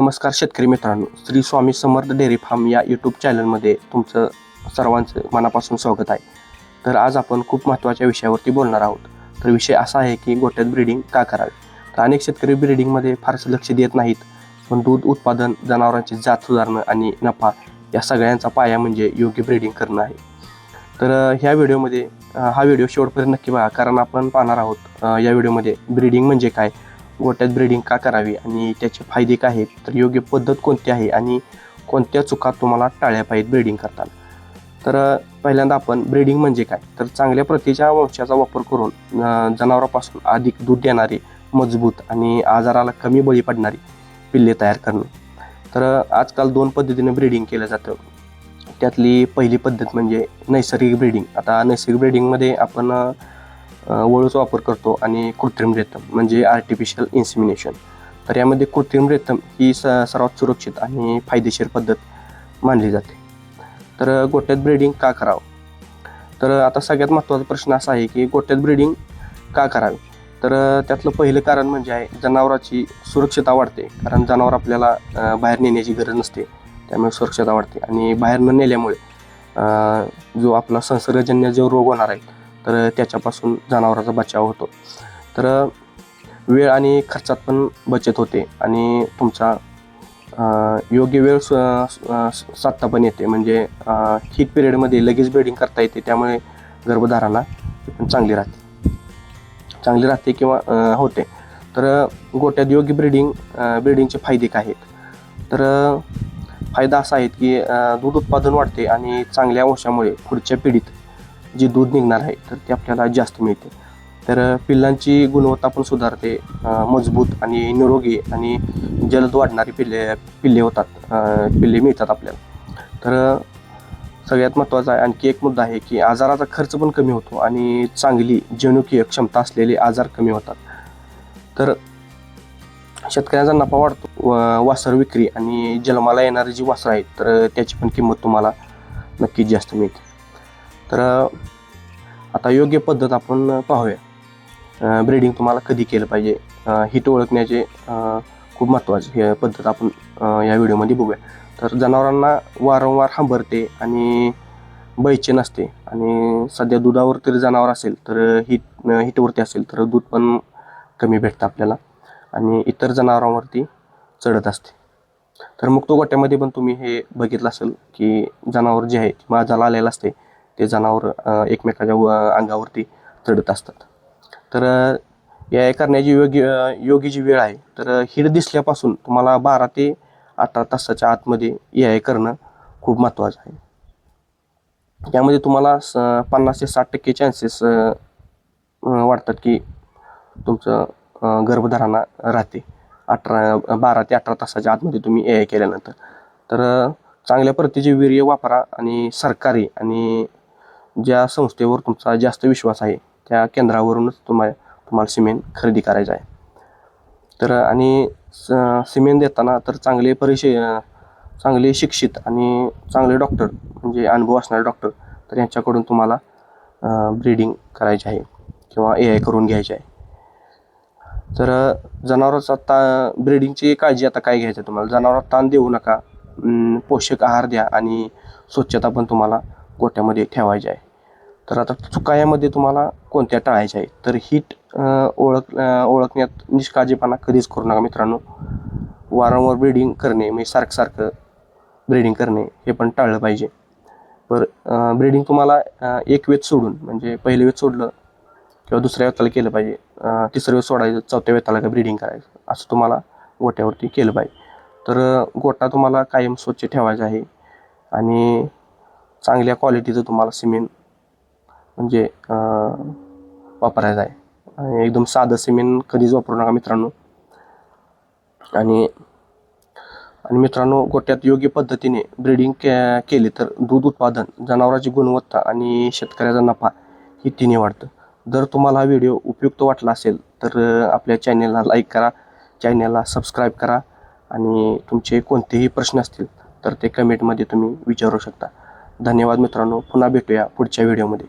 नमस्कार शेतकरी मित्रांनो, श्री स्वामी समर्थ डेअरी फार्म या यूट्यूब चॅनलमध्ये तुमचं सर्वांचं मनापासून स्वागत आहे. तर आज आपण खूप महत्त्वाच्या विषयावरती बोलणार आहोत. तर विषय असा आहे की गोठ्यात ब्रीडिंग का करावे. तर अनेक शेतकरी ब्रीडिंगमध्ये फारसं लक्ष देत नाहीत, पण दूध उत्पादन, जनावरांची जात सुधारणं आणि नफा या सगळ्यांचा पाया म्हणजे योग्य ब्रीडिंग करणं आहे. तर ह्या व्हिडिओमध्ये हा व्हिडिओ शेवटपर्यंत नक्की बघा, कारण आपण पाहणार आहोत या व्हिडिओमध्ये ब्रीडिंग म्हणजे काय, गोठ्यात ब्रीडिंग का करावी आणि त्याचे फायदे काय आहेत, तर योग्य पद्धत कोणती आहे आणि कोणत्या चुका तुम्हाला टाळल्या पाहिजेत ब्रीडिंग करताना. तर पहिल्यांदा आपण ब्रीडिंग म्हणजे काय, तर चांगल्या प्रतीच्या वंशाचा वापर करून जनावरांपासून अधिक दूध देणारी, मजबूत आणि आजाराला कमी बळी पडणारी पिल्ले तयार करणं. तर आजकाल दोन पद्धतीने ब्रीडिंग केलं जातं. त्यातली पहिली पद्धत म्हणजे नैसर्गिक ब्रीडिंग. आता नैसर्गिक ब्रीडिंगमध्ये आपण वळूचा वापर करतो आणि कृत्रिम रेतम म्हणजे आर्टिफिशियल इन्सिमिनेशन. तर यामध्ये कृत्रिम रेतम ही सर्वात सुरक्षित आणि फायदेशीर पद्धत मानली जाते. तर गोठ्यात ब्रीडिंग का करावं, तर आता सगळ्यात महत्त्वाचा प्रश्न असा आहे की गोठ्यात ब्रीडिंग का करावे. तर त्यातलं पहिलं कारण म्हणजे आहे जनावरांची सुरक्षता वाढते, कारण जनावर आपल्याला बाहेर नेण्याची गरज नसते, त्यामुळे सुरक्षता वाढते. आणि बाहेर न नेल्यामुळे जो आपला संसर्गजन्य जो रोग होणार आहे तर त्याच्यापासून जनावरांचा बचाव होतो. तर वेळ आणि खर्चात पण बचत होते आणि तुमचा योग्य वेळ साधता पण येते. म्हणजे हीट पिरियडमध्ये लगेच ब्रीडिंग करता येते, त्यामुळे गर्भधारणा पण चांगली राहते किंवा होते. तर गोठ्यात योग्य ब्रीडिंगचे फायदे काय आहेत, तर फायदा असा आहे की दूध उत्पादन वाढते आणि चांगल्या वंशामुळे पुढच्या पिढीत जे दूध निघणार आहे तर ते आपल्याला जास्त मिळते. तर पिल्लांची गुणवत्ता पण सुधारते, मजबूत आणि निरोगी आणि जलद वाढणारी पिल्ले मिळतात आपल्याला. तर सगळ्यात महत्त्वाचा आहे आणखी एक मुद्दा आहे की आजाराचा खर्च पण कमी होतो आणि चांगली जनुकीय क्षमता असलेले आजार कमी होतात. तर शेतकऱ्यांचा नफा वाढतो. वासर विक्री आणि जन्माला येणारी जी वासरं आहेत तर त्याची पण किंमत तुम्हाला नक्कीच जास्त मिळते. तर आता योग्य पद्धत आपण पाहूया. ब्रीडिंग तुम्हाला कधी केलं पाहिजे, हिट ओळखण्याचे खूप महत्त्वाची हे पद्धत आपण या व्हिडिओमध्ये बघूया. तर जनावरांना वारंवार हंबरते आणि बैचेन असते आणि सध्या दुधावर तरी जनावर असेल तर हिटवरती असेल तर दूध पण कमी भेटतं आपल्याला आणि इतर जनावरांवरती चढत असते. तर मुक्त गोठ्यामध्ये पण तुम्ही हे बघितलं असेल की जनावर जे आहे माझ्याला आलेलं असते ते जनावर एकमेकाच्या अंगावरती चढत असतात. तर या करण्याची योग्य जी वेळ आहे, तर हिट दिसल्यापासून तुम्हाला 12 ते 18 तासाच्या आतमध्ये या करणं खूप महत्त्वाचं आहे. त्यामध्ये तुम्हाला 50 ते 60% चान्सेस वाटतात की तुमचं गर्भधारणा राहते 12 ते 18 तासाच्या आतमध्ये तुम्ही केल्यानंतर. तर चांगल्या प्रतीचे वीर्य वापरा आणि सरकारी आणि ज्या संस्थेवर तुमचा जास्त विश्वास आहे त्या केंद्रावरूनच तुम्हाला सिमेंट खरेदी करायचं आहे. तर आणि सिमेंट देताना तर चांगले शिक्षित आणि चांगले डॉक्टर म्हणजे अनुभव असणारे डॉक्टर तर यांच्याकडून तुम्हाला ब्रीडिंग करायची आहे किंवा करून घ्यायची आहे. तर जनावरांचा ब्रीडिंगची काळजी आता काय घ्यायचं तुम्हाला, जनावरांना ताण देऊ नका, पोषक आहार द्या आणि स्वच्छता पण तुम्हाला गोठ्यामध्ये ठेवायची आहे. तर आता चुका यामध्ये तुम्हाला कोणत्या टाळायच्या आहेत, तर हीट ओळखण्यात निष्काळजीपणा कधीच करू नका मित्रांनो. वारंवार ब्रीडिंग करणे म्हणजे सारखं ब्रीडिंग करणे हे पण टाळलं पाहिजे. ब्रीडिंग तुम्हाला एक वेत सोडून म्हणजे पहिलं वेत सोडलं किंवा दुसऱ्या वेताला केलं पाहिजे, तिसरं वेत सोडायचं, चौथ्या वेताला का ब्रीडिंग करायचं असं तुम्हाला गोठ्यावरती केलं पाहिजे. तर गोठा तुम्हाला कायम स्वच्छ ठेवायचा आहे आणि चांगल्या क्वालिटीचं तुम्हाला सिमेंट म्हणजे वापरायचं आहे. आणि एकदम साधं सिमेंट कधीच वापरू नका मित्रांनो. आणि मित्रांनो, गोठ्यात योग्य पद्धतीने ब्रीडिंग केली तर दूध उत्पादन, जनावरांची गुणवत्ता आणि शेतकऱ्याचा नफा ही तिन्ही वाढतं. जर तुम्हाला हा व्हिडिओ उपयुक्त वाटला असेल तर आपल्या चॅनेलला लाईक करा, चॅनेलला सबस्क्राईब करा आणि तुमचे कोणतेही प्रश्न असतील तर ते कमेंटमध्ये तुम्ही विचारू शकता. धन्यवाद मित्रांनो, पुन्हा भेटूया पुढच्या व्हिडिओमध्ये.